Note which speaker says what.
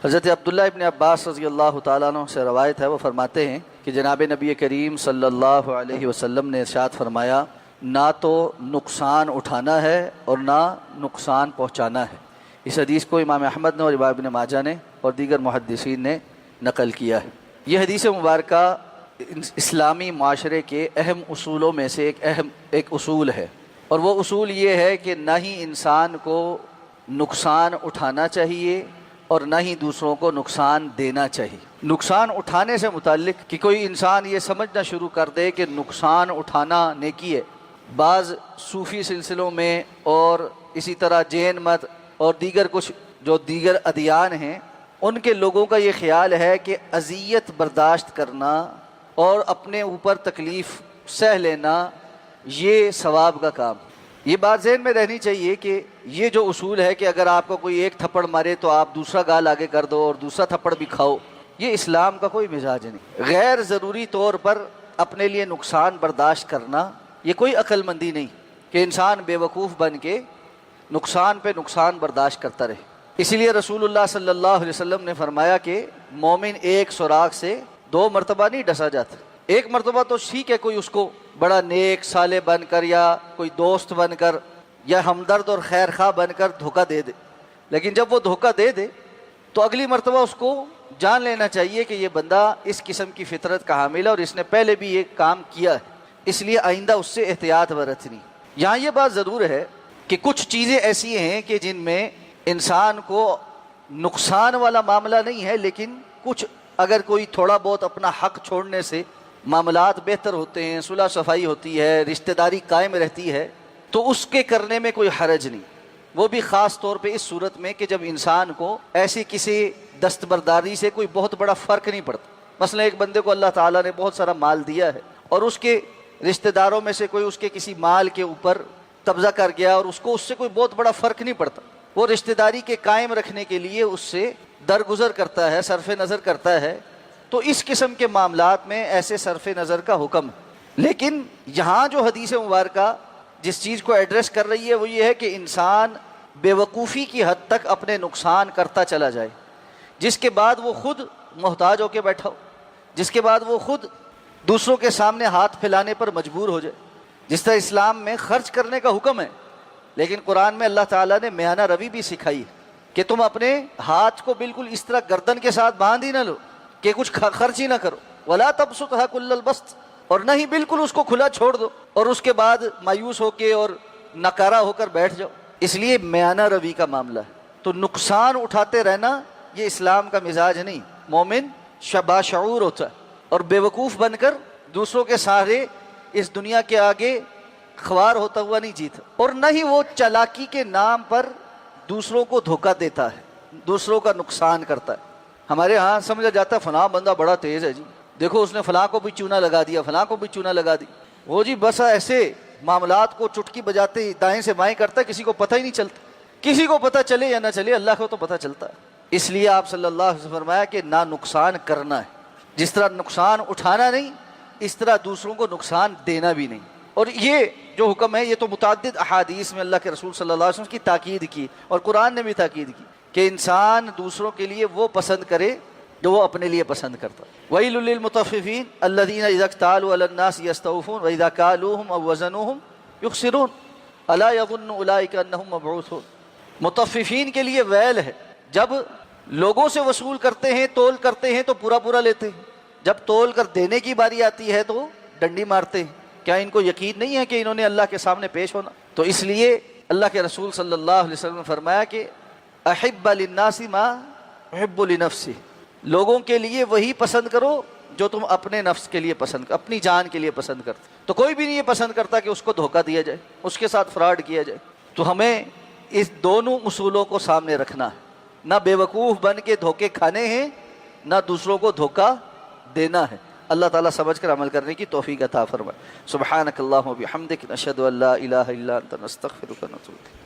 Speaker 1: حضرت عبداللہ ابن عباس رضی اللہ تعالیٰ عنہ سے روایت ہے، وہ فرماتے ہیں کہ جناب نبی کریم صلی اللہ علیہ وسلم نے ارشاد فرمایا، نہ تو نقصان اٹھانا ہے اور نہ نقصان پہنچانا ہے۔ اس حدیث کو امام احمد نے اور امام ابن ماجہ نے اور دیگر محدثین نے نقل کیا ہے۔ یہ حدیث مبارکہ اسلامی معاشرے کے اہم اصولوں میں سے ایک اصول ہے، اور وہ اصول یہ ہے کہ نہ ہی انسان کو نقصان اٹھانا چاہیے اور نہ ہی دوسروں کو نقصان دینا چاہیے۔ نقصان اٹھانے سے متعلق کہ کوئی انسان یہ سمجھنا شروع کر دے کہ نقصان اٹھانا نیکی ہے، بعض صوفی سلسلوں میں اور اسی طرح جین مت اور دیگر کچھ جو دیگر ادیان ہیں، ان کے لوگوں کا یہ خیال ہے کہ اذیت برداشت کرنا اور اپنے اوپر تکلیف سہ لینا یہ ثواب کا کام۔ یہ بات ذہن میں رہنی چاہیے کہ یہ جو اصول ہے کہ اگر آپ کو کوئی ایک تھپڑ مارے تو آپ دوسرا گال آگے کر دو اور دوسرا تھپڑ بھی کھاؤ، یہ اسلام کا کوئی مزاج نہیں۔ غیر ضروری طور پر اپنے لیے نقصان برداشت کرنا یہ کوئی عقل مندی نہیں کہ انسان بے وقوف بن کے نقصان پہ نقصان برداشت کرتا رہے۔ اسی لیے رسول اللہ صلی اللہ علیہ وسلم نے فرمایا کہ مومن ایک سوراخ سے 2 مرتبہ نہیں ڈسا جاتا۔ ایک مرتبہ تو ٹھیک ہے، کوئی اس کو بڑا نیک صالح بن کر یا کوئی دوست بن کر یا ہمدرد اور خیر خواہ بن کر دھوکہ دے دے، لیکن جب وہ دھوکہ دے دے تو اگلی مرتبہ اس کو جان لینا چاہیے کہ یہ بندہ اس قسم کی فطرت کا حامل ہے اور اس نے پہلے بھی یہ کام کیا ہے، اس لیے آئندہ اس سے احتیاط برتنی۔ یہاں یہ بات ضرور ہے کہ کچھ چیزیں ایسی ہیں کہ جن میں انسان کو نقصان والا معاملہ نہیں ہے، لیکن کچھ اگر کوئی تھوڑا بہت اپنا حق چھوڑنے سے معاملات بہتر ہوتے ہیں، صلح صفائی ہوتی ہے، رشتہ داری قائم رہتی ہے، تو اس کے کرنے میں کوئی حرج نہیں۔ وہ بھی خاص طور پہ اس صورت میں کہ جب انسان کو ایسی کسی دستبرداری سے کوئی بہت بڑا فرق نہیں پڑتا۔ مثلا ایک بندے کو اللہ تعالیٰ نے بہت سارا مال دیا ہے اور اس کے رشتہ داروں میں سے کوئی اس کے کسی مال کے اوپر قبضہ کر گیا اور اس سے کوئی بہت بڑا فرق نہیں پڑتا، وہ رشتہ داری کے قائم رکھنے کے لیے اس سے درگزر کرتا ہے، صرف نظر کرتا ہے، تو اس قسم کے معاملات میں ایسے صرف نظر کا حکم ہے۔ لیکن یہاں جو حدیث مبارکہ جس چیز کو ایڈریس کر رہی ہے وہ یہ ہے کہ انسان بے وقوفی کی حد تک اپنے نقصان کرتا چلا جائے، جس کے بعد وہ خود محتاج ہو کے بیٹھا ہو، جس کے بعد وہ خود دوسروں کے سامنے ہاتھ پھیلانے پر مجبور ہو جائے۔ جس طرح اسلام میں خرچ کرنے کا حکم ہے، لیکن قرآن میں اللہ تعالیٰ نے میانہ روی بھی سکھائی کہ تم اپنے ہاتھ کو بالکل اس طرح گردن کے ساتھ باندھ ہی نہ لو کہ کچھ خرچ ہی نہ کرو، وَلَا تَبْسُطْهَا كُلَّ الْبَسْطِ، اور نہ ہی بالکل اس کو کھلا چھوڑ دو اور اس کے بعد مایوس ہو کے اور ناکارہ ہو کر بیٹھ جاؤ۔ اس لیے میانہ روی کا معاملہ ہے، تو نقصان اٹھاتے رہنا یہ اسلام کا مزاج نہیں۔ مومن باشعور ہوتا ہے اور بے وقوف بن کر دوسروں کے سہارے اس دنیا کے آگے خوار ہوتا ہوا نہیں جیتا، اور نہ ہی وہ چالاکی کے نام پر دوسروں کو دھوکہ دیتا ہے، دوسروں کا نقصان کرتا ہے۔ ہمارے ہاں سمجھا جاتا ہے فلاں بندہ بڑا تیز ہے جی، دیکھو اس نے فلاں کو بھی چونا لگا دیا، فلاں کو بھی چونا لگا دی، وہ جی بس ایسے معاملات کو چٹکی بجاتے ہی دائیں سے بائیں کرتا ہے، کسی کو پتہ ہی نہیں چلتا۔ کسی کو پتہ چلے یا نہ چلے، اللہ کو تو پتہ چلتا ہے۔ اس لیے آپ صلی اللہ علیہ وسلم نے فرمایا کہ نہ نقصان کرنا ہے، جس طرح نقصان اٹھانا نہیں اس طرح دوسروں کو نقصان دینا بھی نہیں۔ اور یہ جو حکم ہے یہ تو متعدد احادیث میں اللہ کے رسول صلی اللہ علیہ وسلم کی تاکید کی، اور قرآن نے بھی تاکید کی کہ انسان دوسروں کے لیے وہ پسند کرے جو وہ اپنے لیے پسند کرتا۔ وَيْلٌ لِّلْمُطَفِّفِينَ الَّذِينَ إِذَا اكْتَالُوا عَلَى النَّاسِ يَسْتَوْفُونَ وَإِذَا كَالُوهُمْ أَو وَّزَنُوهُمْ يُخْسِرُونَ أَلَا يَظُنُّ أُولَٰئِكَ أَنَّهُم مَّبْعُوثُونَ۔ مطففین کے لیے ویل ہے، جب لوگوں سے وصول کرتے ہیں، تول کرتے ہیں تو پورا پورا لیتے ہیں، جب تول کر دینے کی باری آتی ہے تو ڈنڈی مارتے ہیں۔ کیا ان کو یقین نہیں ہے کہ انہوں نے اللہ کے سامنے پیش ہونا؟ تو اس لیے اللہ کے رسول صلی اللہ علیہ وسلم نے فرمایا کہ احب للناس ما احب لنفسی، لوگوں کے لیے وہی پسند کرو جو تم اپنے نفس کے لیے پسند، اپنی جان کے لیے پسند کرتے۔ تو کوئی بھی نہیں یہ پسند کرتا کہ اس کو دھوکہ دیا جائے، اس کے ساتھ فراڈ کیا جائے۔ تو ہمیں اس دونوں اصولوں کو سامنے رکھنا ہے، نہ بے وقوف بن کے دھوکے کھانے ہیں، نہ دوسروں کو دھوکہ دینا ہے۔ اللہ تعالیٰ سمجھ کر عمل کرنے کی توفیق عطا فرمائے۔ سبحانک اللہم و بحمدک، نشہد ان لا الہ الا انت، نستغفرک و نتوب الیک۔